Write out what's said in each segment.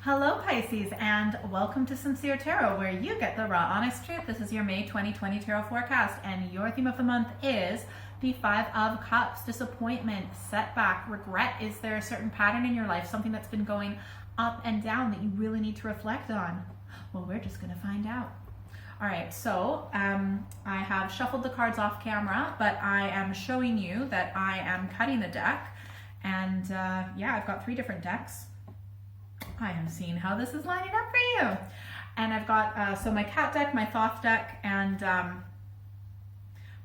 Hello Pisces, and welcome to Sincere Tarot, where you get the raw honest truth. This is your May 2020 tarot forecast, and your theme of the month is the Five of Cups. Disappointment, setback, regret. Is there a certain pattern in your life, something that's been going up and down that you really need to reflect on? Well, we're just going to find out. All right, so I have shuffled the cards off camera, but I am showing you that I am cutting the deck, and yeah, I've got 3 different decks. I am seeing how this is lining up for you. And I've got, so my cat deck, my Thoth deck, and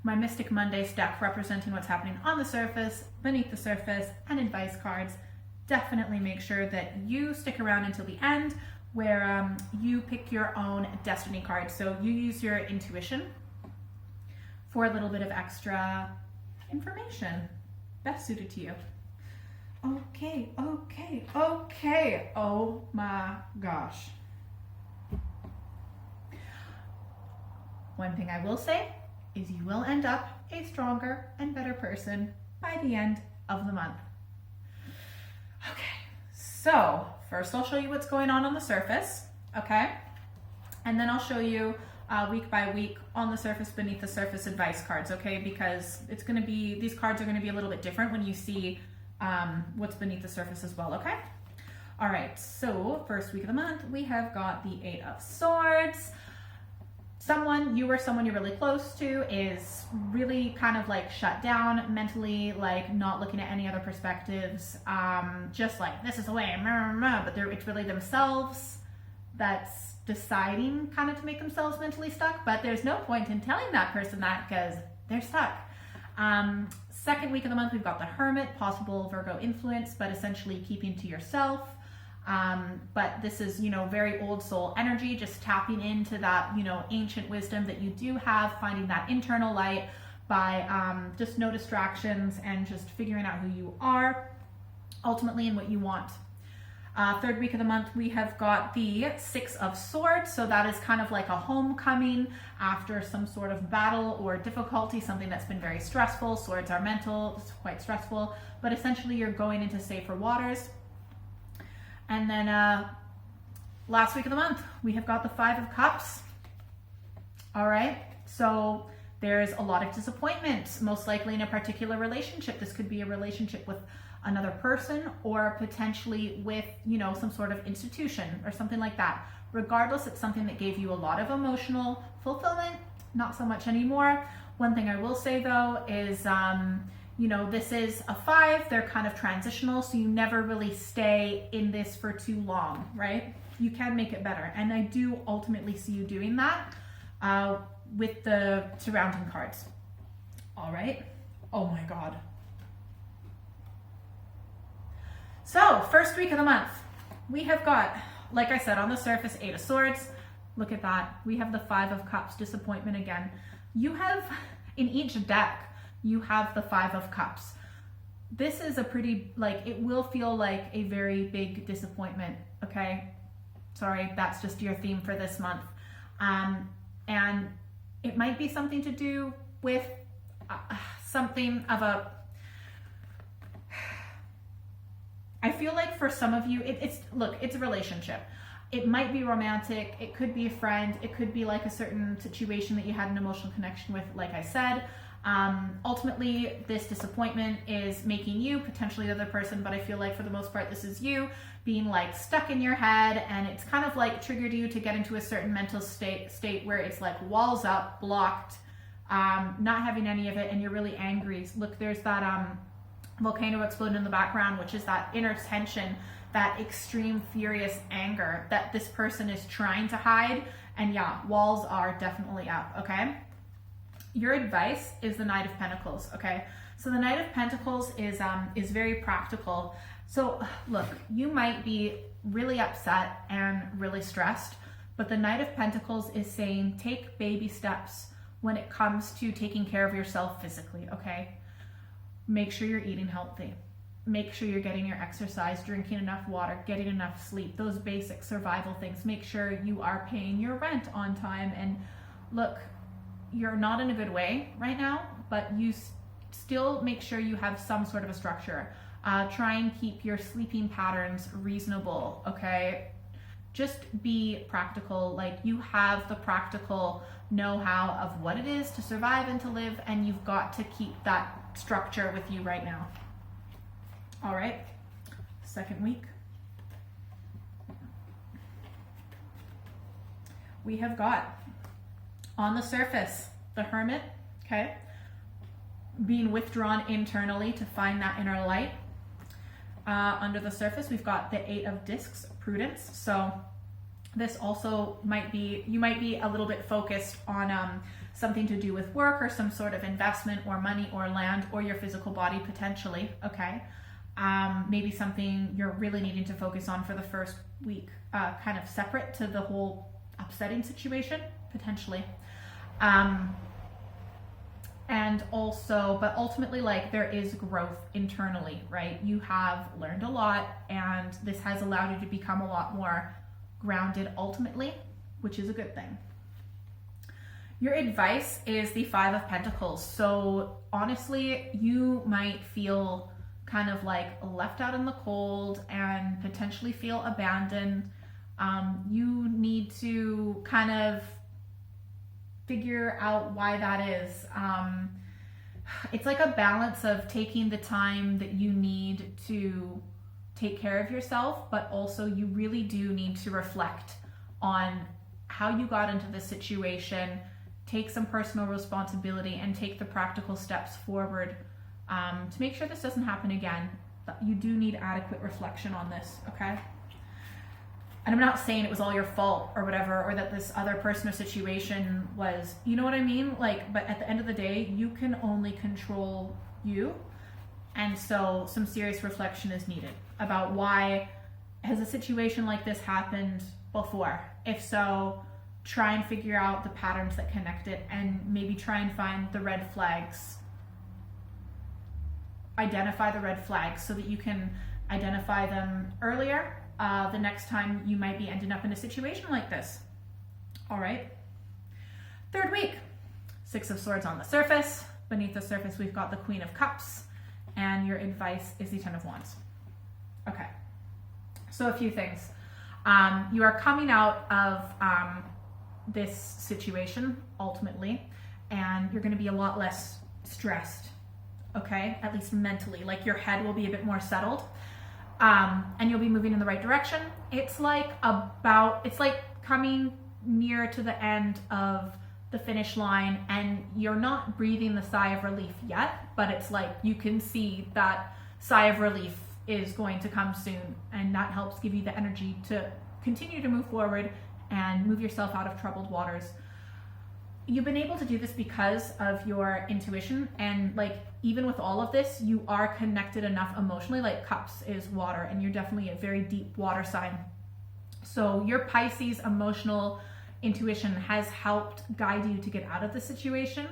my Mystic Mondays deck representing what's happening on the surface, beneath the surface, and advice cards. Definitely make sure that you stick around until the end where you pick your own destiny card. So you use your intuition for a little bit of extra information best suited to you. Okay. Oh my gosh. One thing I will say is you will end up a stronger and better person by the end of the month. Okay, so first I'll show you what's going on the surface, okay? And then I'll show you week by week on the surface, beneath the surface advice cards, okay? Because it's gonna be, these cards are gonna be a little bit different when you see what's beneath the surface as well, okay? All right, so first week of the month, we have got the 8 of Swords. Someone you're really close to is really kind of like shut down mentally, like not looking at any other perspectives, just like this is the way, but it's really themselves that's deciding kind of to make themselves mentally stuck, but there's no point in telling that person that because they're stuck. Second week of the month, we've got the Hermit, possible Virgo influence, but essentially keeping to yourself. But this is, very old soul energy, just tapping into that, ancient wisdom that you do have, finding that internal light by just no distractions and just figuring out who you are ultimately and what you want. Third week of the month, we have got the 6 of Swords. So that is kind of like a homecoming after some sort of battle or difficulty, something that's been very stressful. Swords are mental, it's quite stressful, but essentially you're going into safer waters. And then last week of the month, we have got the 5 of Cups. All right, so there's a lot of disappointment, most likely in a particular relationship. This could be a relationship with another person or potentially with, some sort of institution or something like that. Regardless, it's something that gave you a lot of emotional fulfillment, not so much anymore. One thing I will say though is, this is a 5, they're kind of transitional, so you never really stay in this for too long, right? You can make it better. And I do ultimately see you doing that with the surrounding cards. All right. Oh my God. So first week of the month, we have got, like I said, on the surface, 8 of Swords. Look at that. We have the 5 of Cups, disappointment again. You have, in each deck, you have the 5 of Cups. This is a pretty, it will feel like a very big disappointment, okay? Sorry, that's just your theme for this month. And it might be something to do with something of a, I feel like for some of you, it's a relationship. It might be romantic, it could be a friend, it could be like a certain situation that you had an emotional connection with, like I said. Ultimately, this disappointment is making you potentially the other person, but I feel like for the most part, this is you being like stuck in your head, and it's kind of like triggered you to get into a certain mental state where it's like walls up, blocked, not having any of it, and you're really angry. Look, there's that volcano exploding in the background, which is that inner tension, that extreme furious anger that this person is trying to hide. And yeah, walls are definitely up, okay? Your advice is the Knight of Pentacles, okay? So the Knight of Pentacles is very practical. So look, you might be really upset and really stressed, but the Knight of Pentacles is saying take baby steps when it comes to taking care of yourself physically, okay? Make sure you're eating healthy. Make sure you're getting your exercise, drinking enough water, getting enough sleep, those basic survival things. Make sure you are paying your rent on time. And look, you're not in a good way right now, but you still make sure you have some sort of a structure. Try and keep your sleeping patterns reasonable, okay? just be practical. Like, you have the practical know-how of what it is to survive and to live, and you've got to keep that structure with you right now. All right, second week. We have got, on the surface, the Hermit, okay, being withdrawn internally to find that inner light. Under the surface, we've got the Eight of Discs, Prudence. So this also might be, you might be a little bit focused on something to do with work or some sort of investment or money or land or your physical body potentially, okay? Maybe something you're really needing to focus on for the first week, kind of separate to the whole upsetting situation, potentially. And also, but ultimately, like, there is growth internally, right? You have learned a lot, and this has allowed you to become a lot more grounded ultimately, which is a good thing. Your advice is the Five of Pentacles. So honestly, you might feel kind of like left out in the cold and potentially feel abandoned. You need to kind of figure out why that is. It's like a balance of taking the time that you need to take care of yourself, but also you really do need to reflect on how you got into this situation, take some personal responsibility, and take the practical steps forward to make sure this doesn't happen again. You do need adequate reflection on this, okay? And I'm not saying it was all your fault or whatever, or that this other person or situation was, you know what I mean? Like, but at the end of the day, you can only control you. And so some serious reflection is needed about why has a situation like this happened before? If so, try and figure out the patterns that connect it, and maybe try and find the red flags. Identify the red flags so that you can identify them earlier the next time you might be ending up in a situation like this. All right. Third week, Six of Swords on the surface. Beneath the surface, we've got the Queen of Cups, and your advice is the Ten of Wands. Okay. So a few things. You are coming out of this situation ultimately, and you're going to be a lot less stressed, okay? At least mentally, like your head will be a bit more settled, and you'll be moving in the right direction. It's like coming near to the end of the finish line, and you're not breathing the sigh of relief yet, but it's like you can see that sigh of relief is going to come soon, and that helps give you the energy to continue to move forward and move yourself out of troubled waters. You've been able to do this because of your intuition, and like even with all of this, you are connected enough emotionally. Like Cups is water, and you're definitely a very deep water sign. So your Pisces emotional intuition has helped guide you to get out of the situation,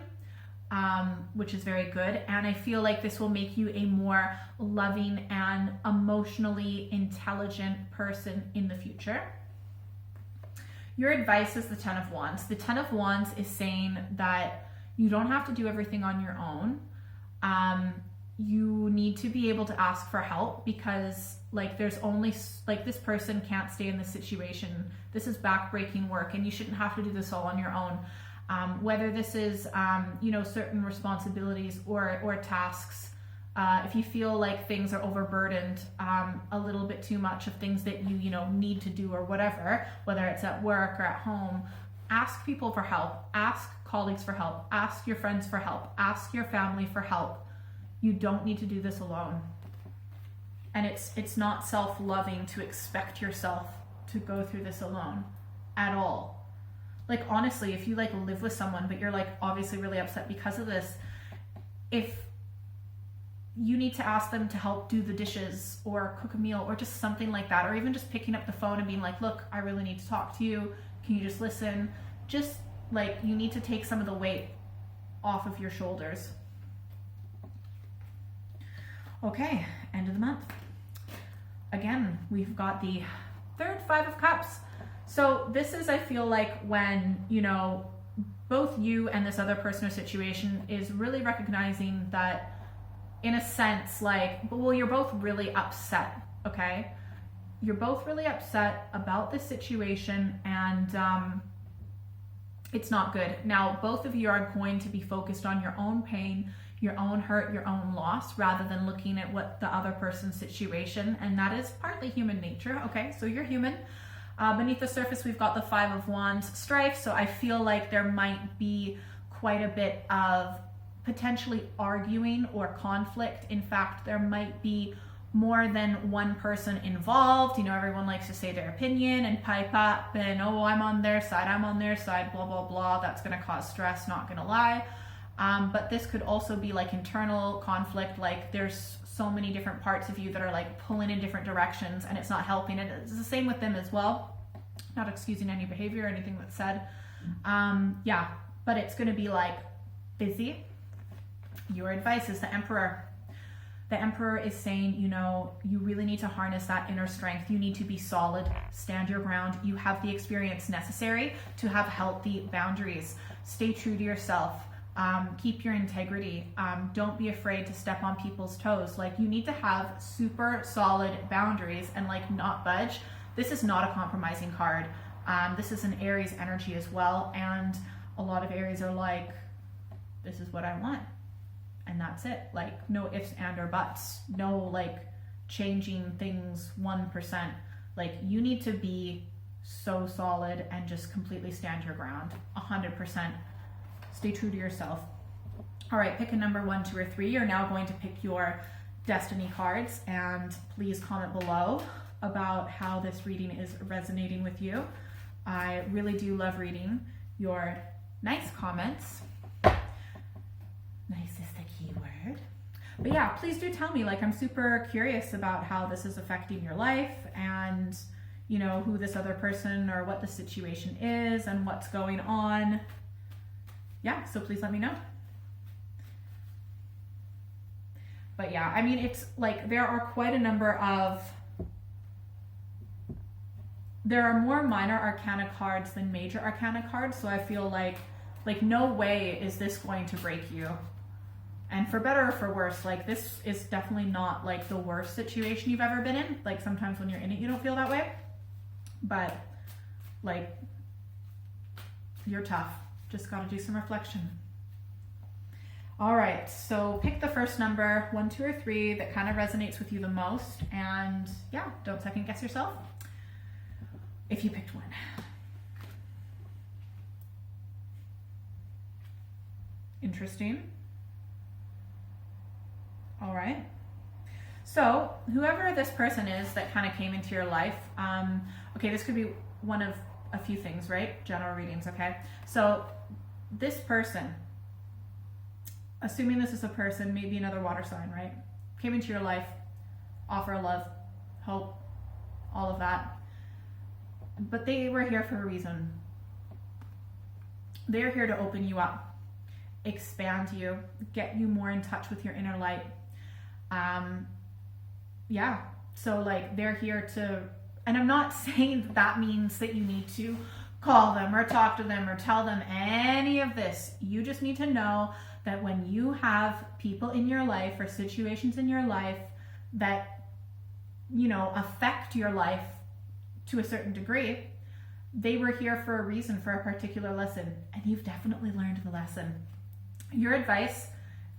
which is very good. And I feel like this will make you a more loving and emotionally intelligent person in the future. Your advice is the Ten of Wands. The Ten of Wands is saying that you don't have to do everything on your own. You need to be able to ask for help, because like there's only like this person can't stay in this situation. This is backbreaking work, and you shouldn't have to do this all on your own. Whether this is certain responsibilities or tasks. If you feel like things are overburdened, a little bit too much of things that you need to do or whatever, whether it's at work or at home, ask people for help, ask colleagues for help, ask your friends for help, ask your family for help. You don't need to do this alone. And it's not self-loving to expect yourself to go through this alone at all. Like honestly, if you like live with someone, but you're like obviously really upset because of this, if you need to ask them to help do the dishes or cook a meal or just something like that, or even just picking up the phone and being like, look, I really need to talk to you. Can you just listen? Just like you need to take some of the weight off of your shoulders. Okay, end of the month. Again, we've got the third Five of Cups. So this is, I feel like, when, both you and this other person or situation is really recognizing that, in a sense, like, well, you're both really upset, okay? you're both really upset about this situation, and it's not good. Now, both of you are going to be focused on your own pain, your own hurt, your own loss, rather than looking at what the other person's situation, and that is partly human nature, okay? So you're human. Beneath the surface, we've got the Five of Wands strife, so I feel like there might be quite a bit of potentially arguing or conflict. In fact, there might be more than one person involved. You know, everyone likes to say their opinion and pipe up and, oh, I'm on their side, blah, blah, blah. That's going to cause stress, not going to lie. But this could also be like internal conflict, like there's so many different parts of you that are like pulling in different directions and it's not helping. And it's the same with them as well. Not excusing any behavior or anything that's said. Yeah, but it's going to be like busy. Your advice is the Emperor. The Emperor is saying, you know, you really need to harness that inner strength. You need to be solid, stand your ground. You have the experience necessary to have healthy boundaries. Stay true to yourself. Keep your integrity. Don't be afraid to step on people's toes. Like, you need to have super solid boundaries and like not budge. This is not a compromising card. This is an Aries energy as well. And a lot of Aries are like, this is what I want. And that's it. Like, no ifs and or buts. No like changing things 1%. Like, you need to be so solid and just completely stand your ground 100%. Stay true to yourself. All right, pick a number 1, 2, or 3. You're now going to pick your destiny cards, and please comment below about how this reading is resonating with you. I really do love reading your nice comments. Nice is the key word. But yeah, please do tell me. Like, I'm super curious about how this is affecting your life, and you know, who this other person or what the situation is and what's going on. Yeah, so please let me know. But yeah, I mean, it's like there are quite a number of, there are more minor arcana cards than major arcana cards, so I feel like no way is this going to break you. And for better or for worse, like, this is definitely not like the worst situation you've ever been in. Like, sometimes when you're in it, you don't feel that way. But like, you're tough. Just got to do some reflection. All right, so pick the first number, 1, 2, or 3 that kind of resonates with you the most. And yeah, don't second guess yourself if you picked 1. Interesting. All right. So whoever this person is that kind of came into your life, okay, this could be one of a few things, right? General readings, okay? So this person, assuming this is a person, maybe another water sign, right? Came into your life, offer love, hope, all of that. But they were here for a reason. They're here to open you up, expand you, get you more in touch with your inner light. Yeah, so like, they're here to, and I'm not saying that means that you need to call them or talk to them or tell them any of this. You just need to know that when you have people in your life or situations in your life that, you know, affect your life to a certain degree, they were here for a reason, for a particular lesson, and you've definitely learned the lesson. Your advice,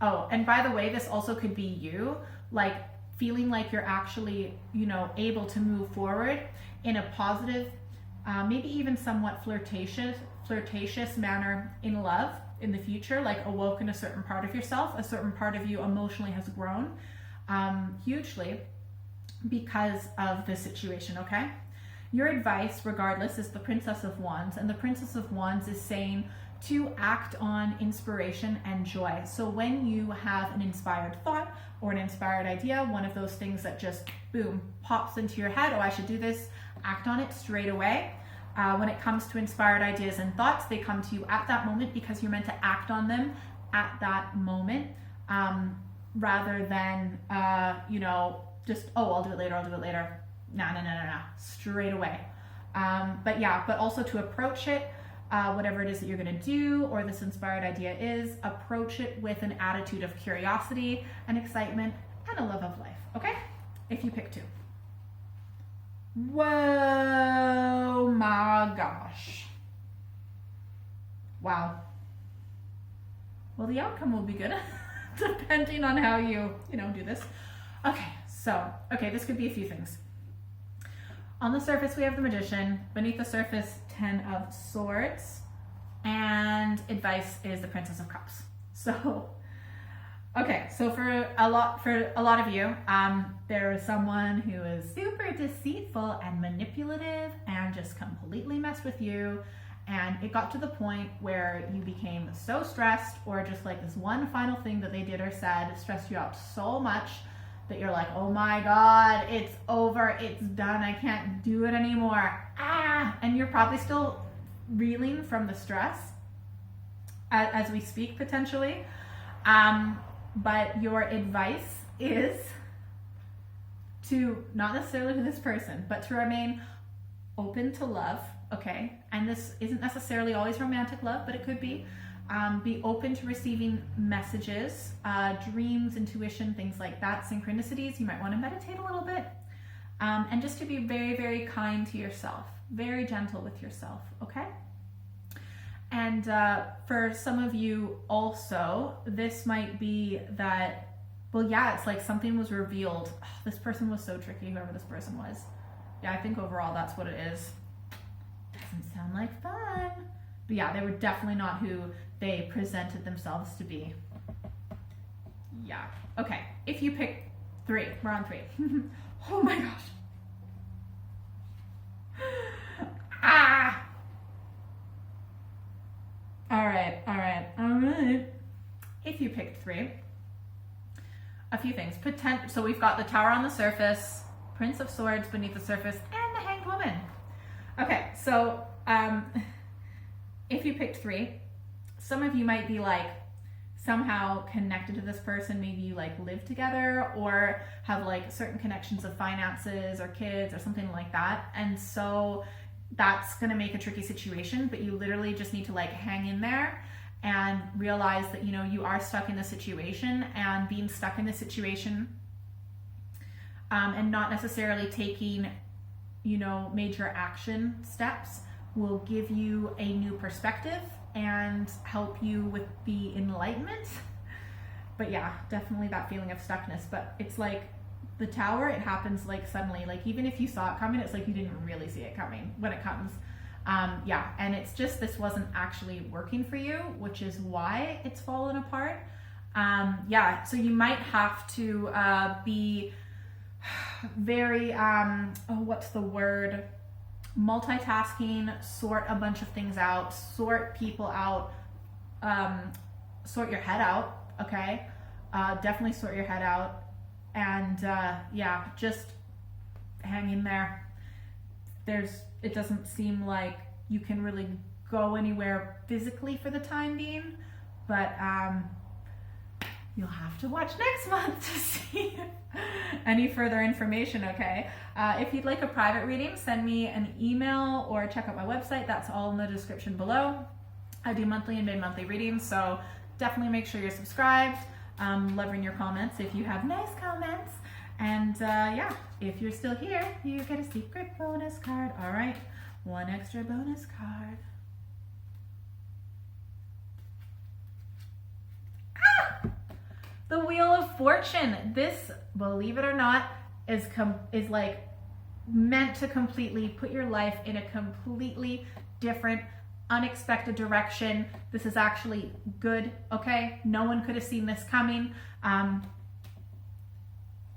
oh, and by the way, this also could be you, like, feeling like you're actually, you know, able to move forward in a positive, maybe even somewhat flirtatious manner in love in the future, like awoken a certain part of yourself, a certain part of you emotionally has grown hugely because of this situation, okay? Your advice, regardless, is the Princess of Wands, and the Princess of Wands is saying to act on inspiration and joy. So when you have an inspired thought or an inspired idea, one of those things that just, boom, pops into your head, oh, I should do this, act on it straight away. When it comes to inspired ideas and thoughts, they come to you at that moment because you're meant to act on them at that moment, rather than, you know, just, oh, I'll do it later. No, straight away. But yeah, but also to approach it, whatever it is that you're going to do or this inspired idea is, approach it with an attitude of curiosity and excitement and a love of life, okay? If you pick 2. Whoa, my gosh. Wow. Well, the outcome will be good depending on how you do this. Okay, this could be a few things. On the surface, we have the Magician. Beneath the surface, 10 of Swords. And advice is the Princess of Cups. So, okay, so for a lot of you, there is someone who is super deceitful and manipulative and just completely messed with you. And it got to the point where you became so stressed, or just like this one final thing that they did or said stressed you out so much that you're like, oh my God, it's over, it's done, I can't do it anymore. And you're probably still reeling from the stress as we speak, potentially. But your advice is to, not necessarily to this person, but to remain open to love, okay? And this isn't necessarily always romantic love, but it could be. Be open to receiving messages, dreams, intuition, things like that, synchronicities. You might want to meditate a little bit. And just to be very, very kind to yourself, very gentle with yourself, okay? And for some of you also, this might be that, well, yeah, it's like something was revealed. Oh, this person was so tricky, whoever this person was. Yeah, I think overall that's what it is. Doesn't sound like fun. But yeah, they were definitely not who they presented themselves to be. Yeah. Okay, if you pick 3, we're on 3. Oh my gosh. All right. If you picked 3, a few things. So we've got the Tower on the surface, Prince of Swords beneath the surface, and the Hanged Woman. Okay, so if you picked 3, some of you might be like somehow connected to this person. Maybe you like live together or have like certain connections of finances or kids or something like that. And so that's going to make a tricky situation, but you literally just need to like hang in there and realize that, you are stuck in the situation, and being stuck in the situation and not necessarily taking, major action steps will give you a new perspective and help you with the enlightenment. But yeah, definitely that feeling of stuckness. But it's like the Tower, it happens like suddenly. Like even if you saw it coming, it's like you didn't really see it coming when it comes. Yeah, and it's just this wasn't actually working for you, which is why it's fallen apart. Yeah, so you might have to be very, what's the word? Multitasking, sort a bunch of things out, sort people out, sort your head out, okay? Definitely sort your head out. And yeah, just hang in there. It doesn't seem like you can really go anywhere physically for the time being, but you'll have to watch next month to see any further information, okay? If you'd like a private reading, send me an email or check out my website. That's all in the description below. I do monthly and mid-monthly readings, so definitely make sure you're subscribed. Loving your comments if you have nice comments. And yeah, if you're still here, you get a secret bonus card. All right, 1 extra bonus card. The Wheel of Fortune. This, believe it or not, is like meant to completely put your life in a completely different, unexpected direction. This is actually good, okay? No one could have seen this coming.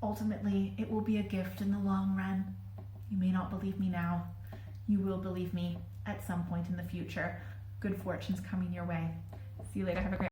Ultimately, it will be a gift in the long run. You may not believe me now. You will believe me at some point in the future. Good fortune's coming your way. See you later. Have a great